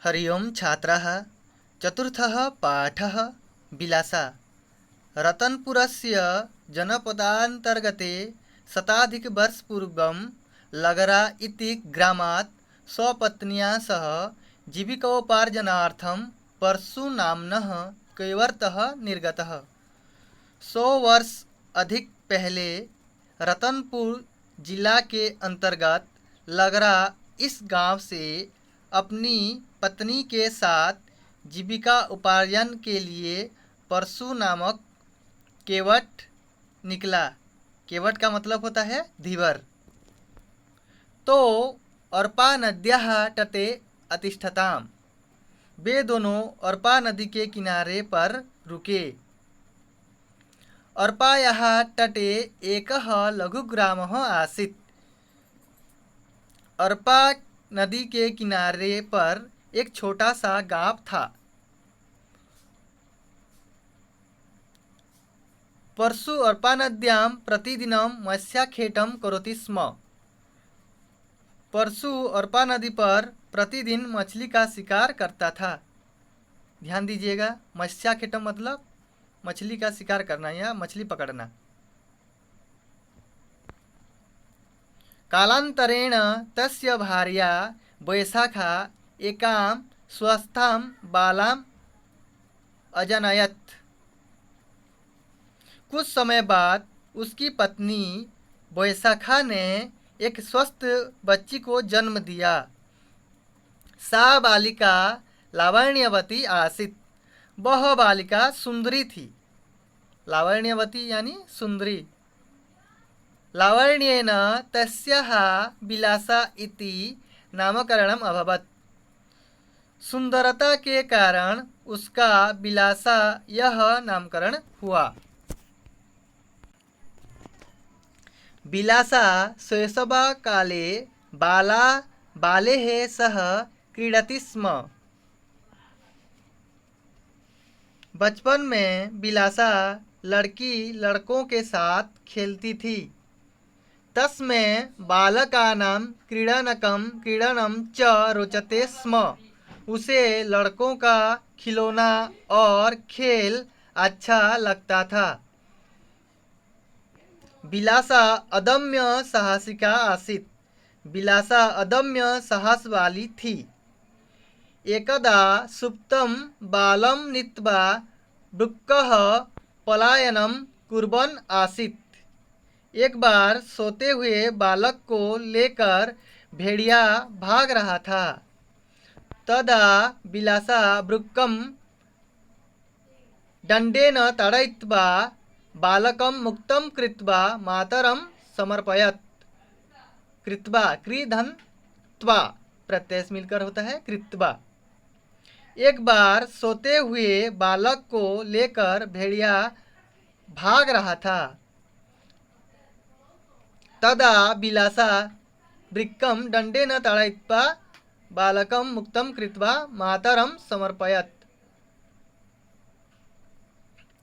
हरि ओं छात्राः। चतुर्थः पाठः बिलासा। रतनपुरस्य जनपदान्तर्गते शताधिकवर्षपूर्वं लगरा इति ग्रामात् स्वपत्न्या सह जीविकोपार्जनार्थं परशुनाम्नः कैवर्तः निर्गतः। 100 वर्ष अधिक पहले रतनपुर जिला के अंतर्गत लगरा इस गांव से अपनी पत्नी के साथ जीविका उपार्जन के लिए परशु नामक केवट निकला। केवट का मतलब होता है धीवर। तो अर्पा नद्याः तटे अतिष्ठताम्। वे दोनों अर्पा नदी के किनारे पर रुके। अर्पायाः तटे एकः लघुग्रामः आसीत्। अर्पा नदी के किनारे पर एक छोटा सा गांव था। परशु अर्पा नद्यां प्रतिदिनं मत्स्यखेटं करोति स्म। परशु अर्पा नदी पर प्रतिदिन मछली का शिकार करता था। ध्यान दीजिएगा, मत्स्यखेटम मतलब मछली का शिकार करना या मछली पकड़ना। कालांतरेण तस्य भार्या वैशाखा एकां स्वस्थां बालाम् अजनयत। कुछ समय बाद उसकी पत्नी वैशाखा ने एक स्वस्थ बच्ची को जन्म दिया। सा बालिका लावण्यवती आसीत्। वह बालिका सुंदरी थी। लावण्यवती यानी सुंदरी। लावण्येन तस्याः बिलासा इति नामकरणम् अभवत्। सुंदरता के कारण उसका बिलासा यह नामकरण हुआ। बिलासा शैशवकाले बालेः सह क्रीडति स्म। बचपन में बिलासा लड़की लड़कों के साथ खेलती थी। तस्मै बालकानां क्रीडनं च रोचते स्म। उसे लड़कों का खिलौना और खेल अच्छा लगता था। बिलासा अदम्य साहसिका आसीत्। बिलासा अदम्य साहस वाली थी। एकदा सुप्तं बालं नीत्वा वृक्कः पलायनं कुर्वन् आसीत्। एक बार सोते हुए बालक को लेकर भेड़िया भाग रहा था। तदा बिलासा वृक्कं दण्डेन ताडयित्वा बालकं मुक्तं कृत्वा मातरं समर्पयत्। कृत्वा क्रीधन त्वा प्रत्यय से मिलकर होता है कृत्वा। एक बार सोते हुए बालक को लेकर भेड़िया भाग रहा था। तदा बिलासा वृक्कं दण्डेन ताडयित्वा बालकं मुक्तं कृत्वा मातरं समर्पयत्।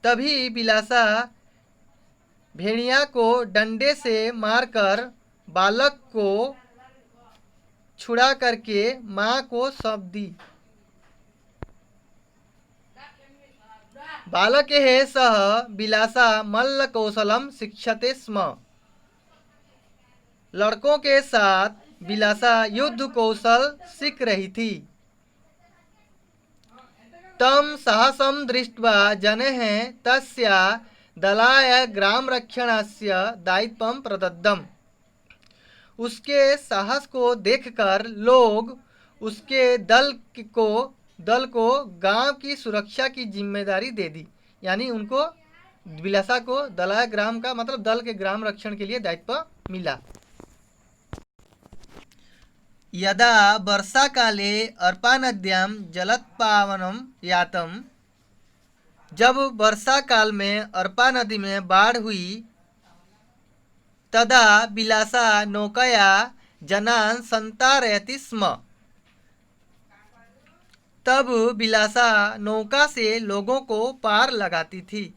तभी बिलासा भेड़िया को डंडे से मारकर बालक को छुड़ा करके माँ को सौंप दी। बालकेः सह बिलासा मल्लकौशलं शिक्षते स्म। लड़कों के साथ बिलासा युद्ध कौशल सीख रही थी। तं साहसं दृष्ट्वा जनैः तस्या दलाय ग्रामरक्षणस्य दायित्वं प्रदत्तम्। उसके साहस को देखकर लोग उसके दल को गांव की सुरक्षा की जिम्मेदारी दे दी। यानी उनको बिलासा को दलाय ग्राम का मतलब दल के ग्राम रक्षण के लिए दायित्व मिला। यदा वर्षाकाले अर्पानद्यां जलोत्प्लावनं जातं। जब वर्षा काल में अर्पा नदी में बाढ़ हुई, तदा बिलासा नौकया जनान् संतारयति स्म। तब बिलासा नौका से लोगों को पार लगाती थी।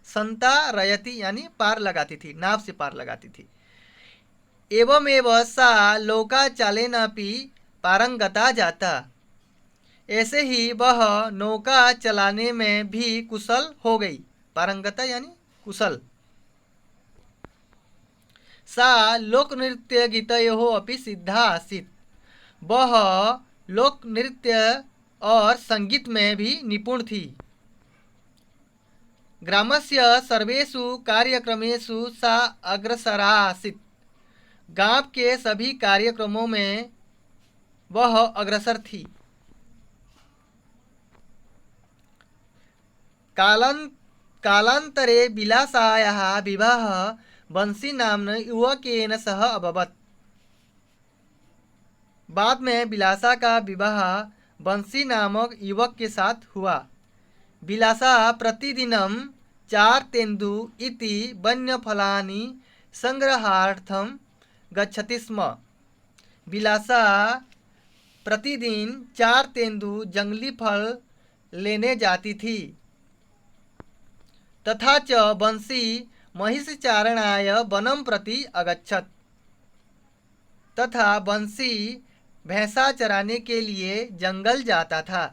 संतारयति यानी पार लगाती थी, नाव से पार लगाती थी। एवमेव सा नौकाचालेनापि पारंगता जाता। ऐसे ही वह नौका चलाने में भी कुशल हो गई। पारंगता यानी कुशल। सा लोकनृत्य गीतयोः अपि सिद्धा आसीत्। वह लोक नृत्य और संगीत में भी निपुण थी। ग्रामस्य सर्वेषु कार्यक्रमेषु सा अग्रसरा आसीत्। गांव के सभी कार्यक्रमों में वह अग्रसर थी। कालांतरे विलासायाः विवाहः बंसी नामन युवकेन सह अभवत्। बाद में विलासा का विवाह बंसी नामक युवक के साथ हुआ। विलासा प्रतिदिनं 4 तेन्दु इति वन्यफलानि संग्रहार्थं गच्छति स्म। विलासा प्रतिदिन 4 तेन्दु जंगली फल लेने जाती थी। तथा च बंसी महिषचारणाय वनं प्रति अगच्छत्। तथा बंसी भैंसा चराने के लिए जंगल जाता था।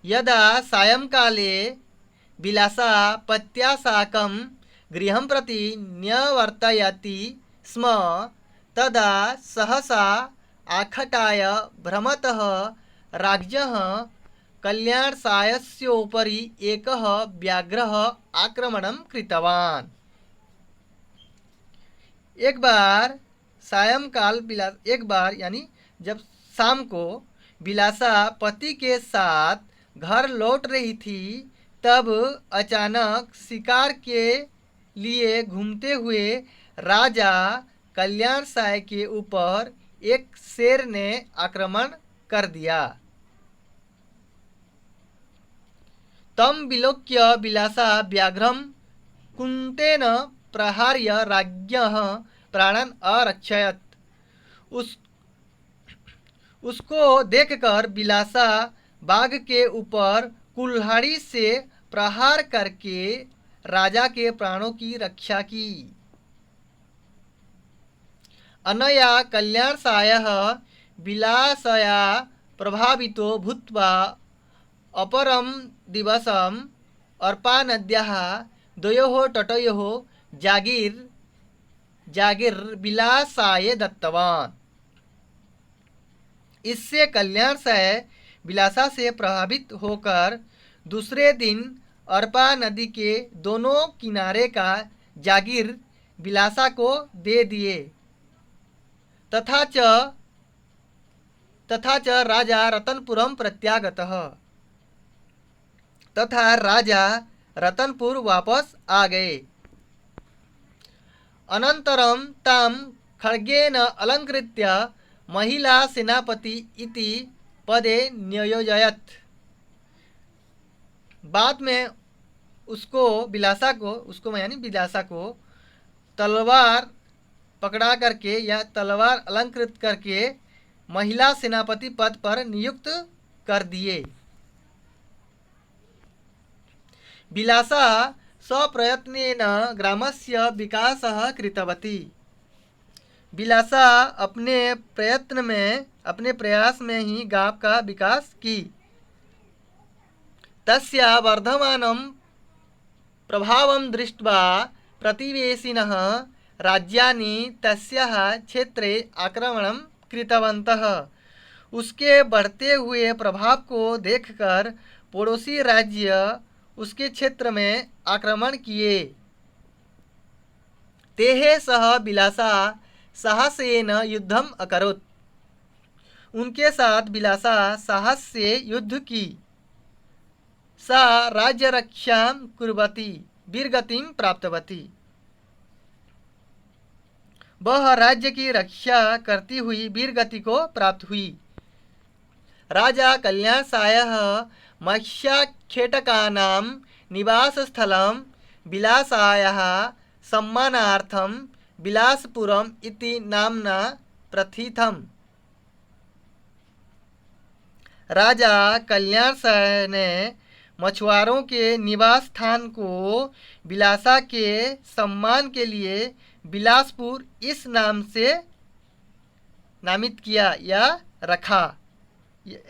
यदा सायंकाले विलासा पत्या साकं गृहं प्रति न्यवर्तयति स्म तदा सहसा आखटाय भ्रमतः राज्ञः कल्याणसायस्योपरि एकः व्याघ्रः आक्रमणं कृतवान्। एक बार यानी जब शाम को विलासा पति के साथ घर लौट रही थी, तब अचानक शिकार के लिए घूमते हुए राजा कल्याण साय के ऊपर एक शेर ने आक्रमण कर दिया। तम विलोक्य विलासा व्याघ्रम कुंतेन प्रहार्य राज्ञः प्राणन अरक्षयत। उसको देखकर विलासा बाघ के ऊपर कुल्हाड़ी से प्रहार करके राजा के प्राणों की रक्षा की। अनया कल्याणसायः विलासया प्रभावितो भूत्वा अपरं दिवसम् अर्पानद्याः द्वयोः तटयोः जागीर विलासाय दत्तवान्। इससे कल्याणसाय विलासा से प्रभावित होकर दूसरे दिन अर्पा नदी के दोनों किनारे का जागीर विलासा को दे दिए। तथा च राजा रतनपुरम प्रत्यागतः। तथा राजा रतनपुर वापस आ गए। अनंतरम ताम खड्गेन अलंकृत्य महिला सेनापति इति पदे न्ययोजयत। बाद में विलासा को तलवार पकड़ा करके या तलवार अलंकृत करके महिला सेनापति पद पर नियुक्त कर दिए। विलासा स्वप्रयत्नेन ग्रामस्य विकासः कृतवती। विलासा अपने प्रयास में ही गांव का विकास की। तस्या वर्धमानं प्रभावं दृष्ट्वा प्रतिवेशिनः राज्यानि तस्याः क्षेत्रे आक्रमणं कृतवन्तः। उसके बढ़ते हुए प्रभाव को देखकर पड़ोसी राज्य उसके क्षेत्र में आक्रमण किए। तेहे सह विलासा साहसेन युद्धम अकरोत्। उनके साथ विलासा साहस से युद्ध की। सा राज्य रक्षां कुर्वती वीरगतिं प्राप्तवती। वह राज्य की रक्षा करती हुई वीरगति को प्राप्त हुई। राजा कल्याणसायः मत्स्याखेटकानां निवासस्थलं विलासायाः सम्मानार्थं विलासपुरम इति नाम्ना प्रथितम्। राजा कल्याणसाय ने मछुआरों के निवास स्थान को बिलासा के सम्मान के लिए बिलासपुर इस नाम से नामित किया या रखा।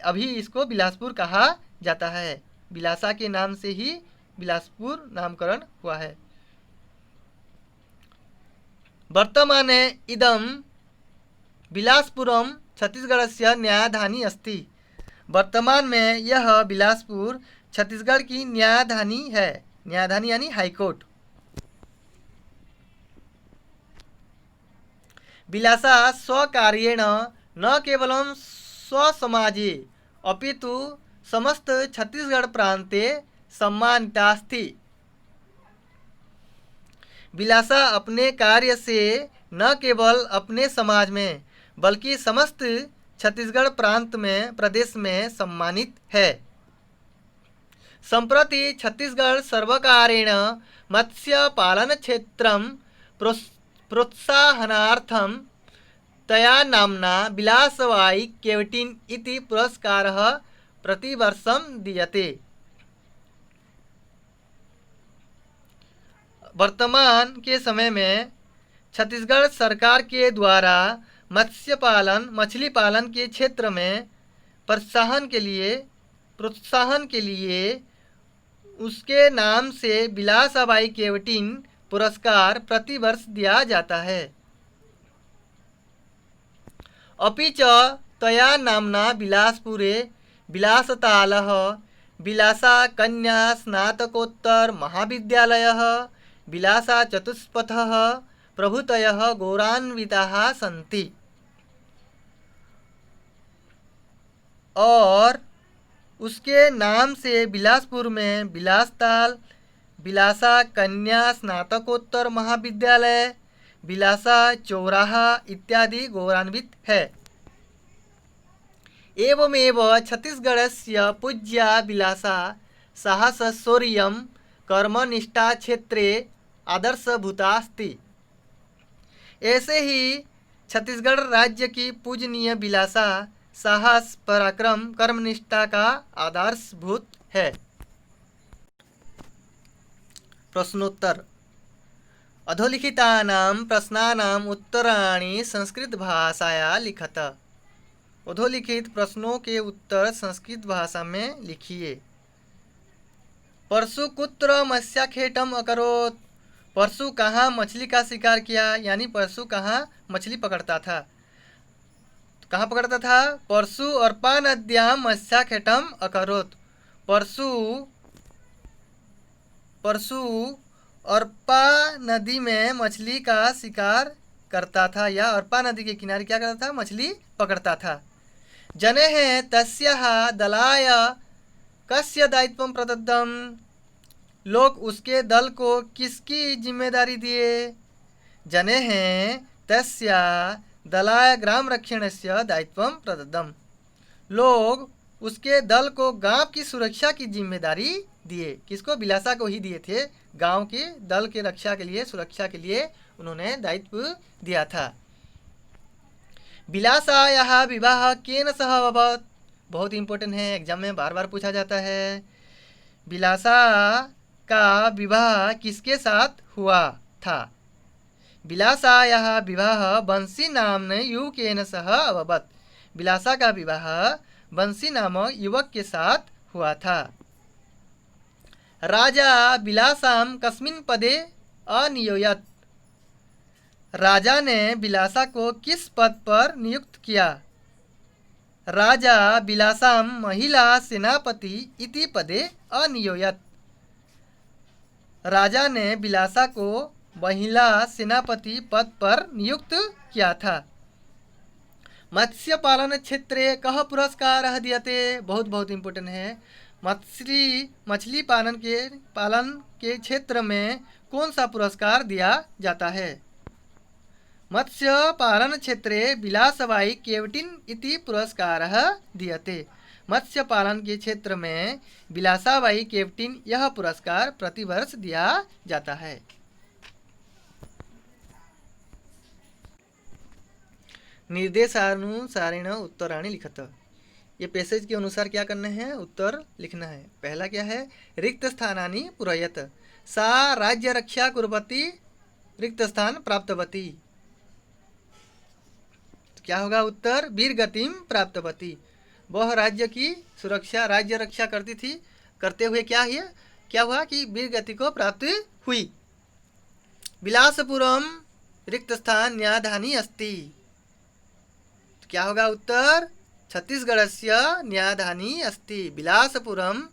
अभी इसको बिलासपुर कहा जाता है। बिलासा के नाम से ही बिलासपुर नामकरण हुआ है। वर्तमाने इदं बिलासपुरम छत्तीसगढ़स्य न्यायधानी अस्ति। वर्तमान में यह बिलासपुर छत्तीसगढ़ की न्यायधानी है। न्यायधानी यानी हाईकोर्ट। बिलासा स्वकार्येण न केवलं स्वसमाजे अपितु समस्त छत्तीसगढ़ प्रान्ते सम्मानिता अस्ति। बिलासा अपने कार्य से न केवल अपने समाज में बल्कि समस्त छत्तीसगढ़ प्रांत में प्रदेश में सम्मानित है। संप्रति छत्तीसगढ़ सर्वकारेण मत्स्य पालन क्षेत्रं प्रोत्साहनार्थं तया नाम्ना बिलासवाई केवटिन इति पुरस्कारः प्रतिवर्षं दीयते। वर्तमान के समय में छत्तीसगढ़ सरकार के द्वारा मत्स्य पालन मछली पालन के क्षेत्र में प्रोत्साहन के लिए उसके नाम से बिलासबाई केवटिन पुरस्कार प्रतिवर्ष दिया जाता है। अपि च तया नाम्ना बिलासपुरे बिलासतालः बिलासा कन्या स्नातकोत्तर महाविद्यालयः बिलासा चतुष्पथः प्रभृतयः गौरवान्विताः सन्ति। और उसके नाम से बिलासपुर में बिलासताल, बिलासा कन्या स्नातकोत्तर महाविद्यालय, बिलासा चौराहा इत्यादि गौरवान्वित है। एवमेव छत्तीसगढ़स्य पूज्या बिलासा साहसशौर्यं कर्मनिष्ठा क्षेत्रे आदर्शभूता अस्ति। ऐसे ही छत्तीसगढ़ राज्य की पूजनीय बिलासा साहस पराक्रम कर्मनिष्ठा का आदर्शभूत है। प्रश्नोत्तर। अधोलिखितानां प्रश्नानाम् उत्तराणि संस्कृत भाषाया लिखत। अधोलिखित प्रश्नों के उत्तर संस्कृत भाषा में लिखिए। परशु कुत्र मत्स्याखेटम अकरोत्। परशु कहाँ मछली का शिकार किया, यानी परशु कहाँ मछली पकड़ता था। कहाँ पकड़ता था? परशु अर्पा नद्यां मत्स्याखेटम अकरोत्। परशु अर्पा नदी में मछली का शिकार करता था या अर्पा नदी के किनारे क्या करता था? मछली पकड़ता था। जनेः तस्याः दलाय कस्य दायित्वं प्रदत्तम्। लोग उसके दल को किसकी जिम्मेदारी दिए? जनेः तस्याः दलाय ग्राम रक्षणस्य दायित्वं प्रदत्तम्। लोग उसके दल को गांव की सुरक्षा की जिम्मेदारी दिए। किसको? बिलासा को ही दिए थे। गांव के दल के रक्षा के लिए, सुरक्षा के लिए उन्होंने दायित्व दिया था। बिलासायाः विवाह केन सह अभवत्। बहुत इंपॉर्टेंट है, एग्जाम में बार बार पूछा जाता है। बिलासा का विवाह किसके साथ हुआ था? बिलासायाः विवाह बंसी नामने युवकेन सह अभवत्। बिलासा का विवाह बंसी नामक युवक के साथ हुआ था। राजा बिलासां कस्मिन् पदे अनियोजयत्। राजा ने बिलासा को किस पद पर नियुक्त किया? राजा बिलासां महिला सेनापति इति पदे अनियोजयत्। राजा ने बिलासा को महिला सेनापति पद पर नियुक्त किया था। मत्स्य पालन क्षेत्रे कः पुरस्कारः दीयते। बहुत इंपॉर्टेंट है। मछली पालन के क्षेत्र में कौन सा पुरस्कार दिया जाता है? मत्स्य पालन क्षेत्रे बिलासबाई केवटिन इति पुरस्कारः दीयते। मत्स्य पालन के क्षेत्र में बिलासाबाई केवटिन यह पुरस्कार प्रतिवर्ष दिया जाता है। निर्देशानुसारेण उत्तराणि लिखत। ये पैसेज के अनुसार क्या करना है, उत्तर लिखना है। पहला क्या है, रिक्त स्थानानि पूरयत, सा राज्य रक्षा कुर्वती रिक्त स्थान प्राप्तवती। तो क्या होगा उत्तर, वीर गतिम प्राप्तवती, वह राज्य की सुरक्षा, राज्य रक्षा करती थी, करते हुए क्या हुआ कि वीर गति को प्राप्त हुई। बिलासपुरम रिक्त स्थान न्याधानी अस्ति। तो क्या होगा उत्तर, छत्तीसगढ़स्य न्याधानी अस्ति, बिलासपुरम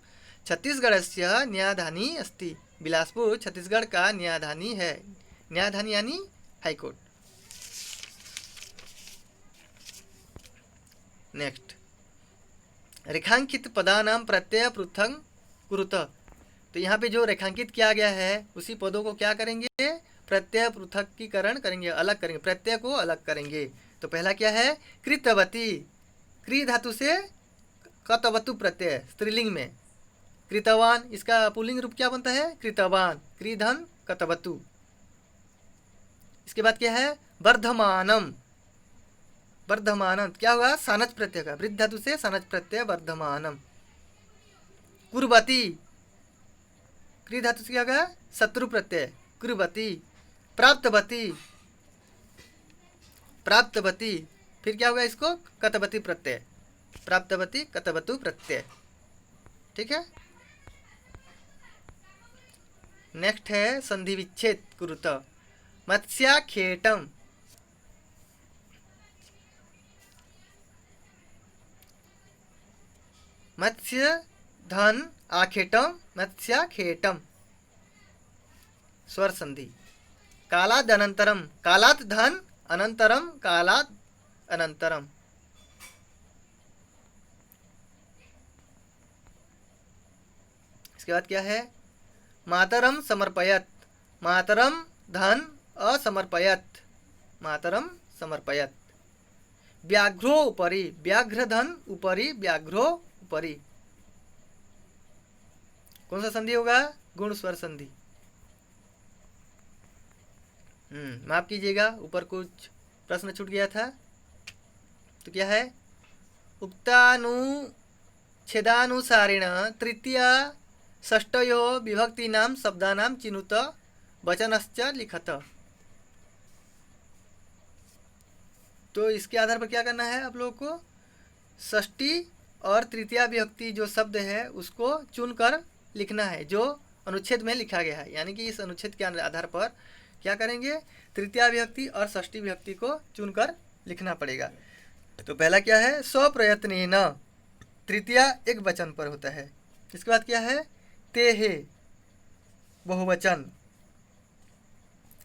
छत्तीसगढ़स्य न्याधानी अस्ति। बिलासपुर छत्तीसगढ़ का न्याधानी है। न्याधानी यानी हाईकोर्ट। नेक्स्ट, रेखांकित पदानाम प्रत्यय पृथक कुरुत। तो यहाँ पे जो रेखांकित किया गया है उसी पदों को क्या करेंगे, प्रत्यय पृथकीकरण करेंगे, अलग करेंगे, प्रत्यय को अलग करेंगे। तो पहला क्या है, कृतवती, क्री धातु से कतवतु प्रत्यय, स्त्रीलिंग में। कृतवान, इसका पुल्लिंग रूप क्या बनता है, कृतवान, कृधन कतवतु। इसके बाद क्या है, वर्धमानम, वर्धमानम क्या हुआ, सानच प्रत्यय का, वृद्ध धातु से सानच प्रत्यय, वर्धमानम। कुर्वती, क्री धातु से क्या होगा, शत्रु प्रत्यय, कुर्वती। प्राप्तवती, प्राप्तवती, फिर क्या होगा इसको, कतवती प्रत्यय, प्राप्तवती कतवतु प्रत्यय। ठीक है। नेक्स्ट है संधि विच्छेद कुरुत, मत्स्याखेटम, मत्स्य धन आखेटम, मत्स्याखेटम, स्वर संधि। कालाद अनंतरम, कालात धन अनंतरम, कालात अनंतरम। इसके बाद क्या है, मातरम समर्पयत, मातरम धन असमर्पयत, मातरम समर्पयत। व्याघ्रो उपरि, व्याघ्र धन उपरि, व्याघ्रो उपरि। कौन सा संधि होगा, गुण स्वर संधि। माफ कीजिएगा, ऊपर कुछ प्रश्न छूट गया था। तो क्या है, उक्तानुच्छेदानुसारेण तृतीय षष्ठयो विभक्तीनां शब्दानां चिनुत वचनश्च लिखत। तो इसके आधार पर क्या करना है आप लोगों को, षष्ठी और तृतीया विभक्ति जो शब्द है उसको चुनकर लिखना है, जो अनुच्छेद में लिखा गया है। यानी कि इस अनुच्छेद के आधार पर क्या करेंगे, तृतीया विभक्ति और षष्ठी विभक्ति को चुनकर लिखना पड़ेगा। तो पहला क्या है, स्वप्रयत्नेन, तृतीया एक वचन पर होता है। इसके बाद क्या है, ते है बहुवचन,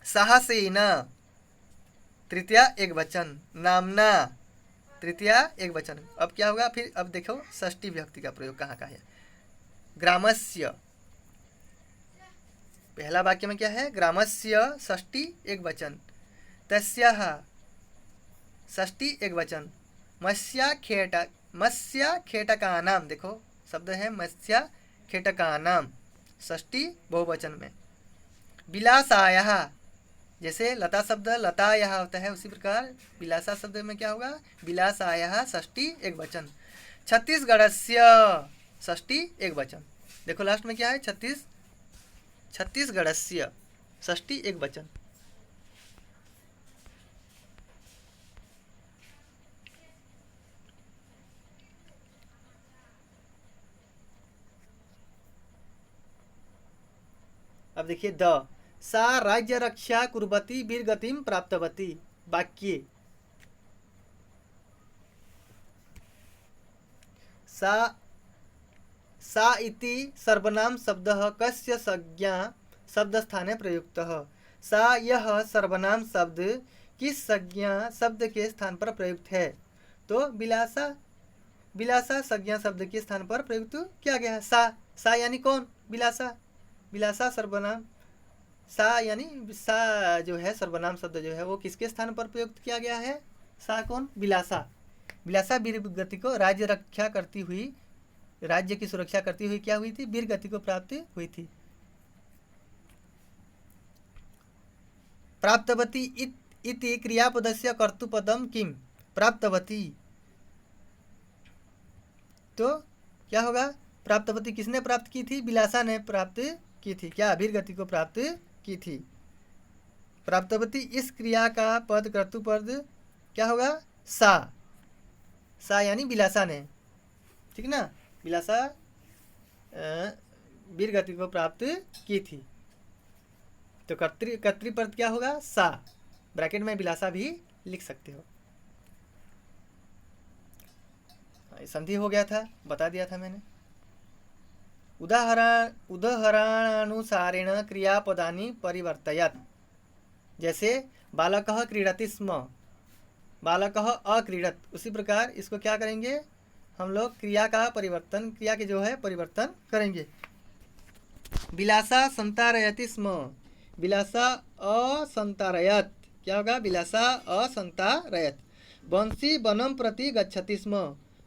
साहसेन तृतीया एक वचन, नामना तृतीया एक वचन। अब क्या होगा, फिर अब देखो षष्ठी विभक्ति का प्रयोग कहाँ का है। ग्रामस्य, पहला वाक्य में क्या है, ग्रामस्य षष्ठी एक वचन, तस्याः षष्ठी एक वचन, मत्स्याखेटकानां, देखो शब्द है मत्स्याखेटकानां, षष्ठी बहुवचन में। विलासायाः, जैसे लता शब्द लतायाः होता है उसी प्रकार विलासा शब्द में क्या होगा, विलासायाः षष्ठी एक वचन। छत्तीसगढ़स्य षष्ठी एक वचन। देखो लास्ट में क्या है, छत्तीसगढ़स्य षष्ठी एक वचन। अब देखिए, द सा राज्य रक्षा कुर्वती वीरगतिम प्राप्तवती। वाक्य, सा इति सर्वनाम शब्दः कस्य संज्ञा शब्द स्थाने प्रयुक्तः। सा यह सर्वनाम शब्द किस संज्ञा शब्द के स्थान पर प्रयुक्त है। तो बिलासा संज्ञा शब्द के स्थान पर प्रयुक्त किया गया है। सा यानी कौन, बिलासा सर्वनाम, सा यानी सा जो है सर्वनाम शब्द जो है वो किसके स्थान पर प्रयुक्त किया गया है, सा कौन, बिलासा वीर गति को राज्य रक्षा करती हुई, राज्य की सुरक्षा करती हुई क्या हुई थी, वीर गति को प्राप्त हुई थी। प्राप्तवती इति क्रियापदस्य कर्तृपदम किम, प्राप्तवती। तो क्या होगा? प्राप्तवती किसने प्राप्त की थी? विलासा ने प्राप्त की थी। क्या? अभिर्गति को प्राप्त की थी। प्राप्तवती इस क्रिया का पद कर्तृपद क्या होगा? सा। सा यानी विलासा ने, ठीक ना? विलासा वीरगति को प्राप्त की थी। तो कर्तृपद क्या होगा? सा। ब्रैकेट में विलासा भी लिख सकते हो। संधि हो गया था, बता दिया था मैंने। उदाहरणानुसारेण क्रियापदानि परिवर्तयत्। जैसे बालकः क्रीडति स्म, बालकः अक्रीडत्, उसी प्रकार इसको क्या करेंगे हम लोग? क्रिया का परिवर्तन, क्रिया के जो है परिवर्तन करेंगे। विलासा संतारयति स्म, विलासा असंतारयत्, क्या होगा? विलासा असंतारयत्। बंसी वनम प्रति गच्छति स्म,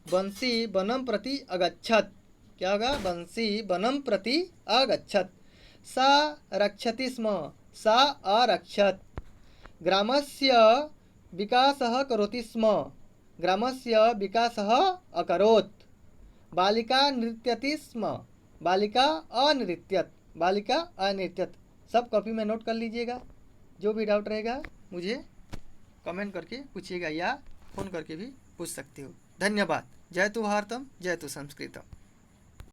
बंसी वनम प्रति अगच्छत्, क्या होगा? बंसी वनम प्रति अगच्छत्। सा रक्षति स्म, सा अरक्षत्। ग्रामस्य विकासः करोति स्म, ग्रामस्य विकासः अकरोत्। बालिका नृत्यति स्म, बालिका अनृत्यत, बालिका अनृत्यत। सब कॉपी में नोट कर लीजिएगा। जो भी डाउट रहेगा मुझे कमेंट करके पूछिएगा या फ़ोन करके भी पूछ सकते हो। धन्यवाद। जय तु भारतम, जय तु संस्कृतम।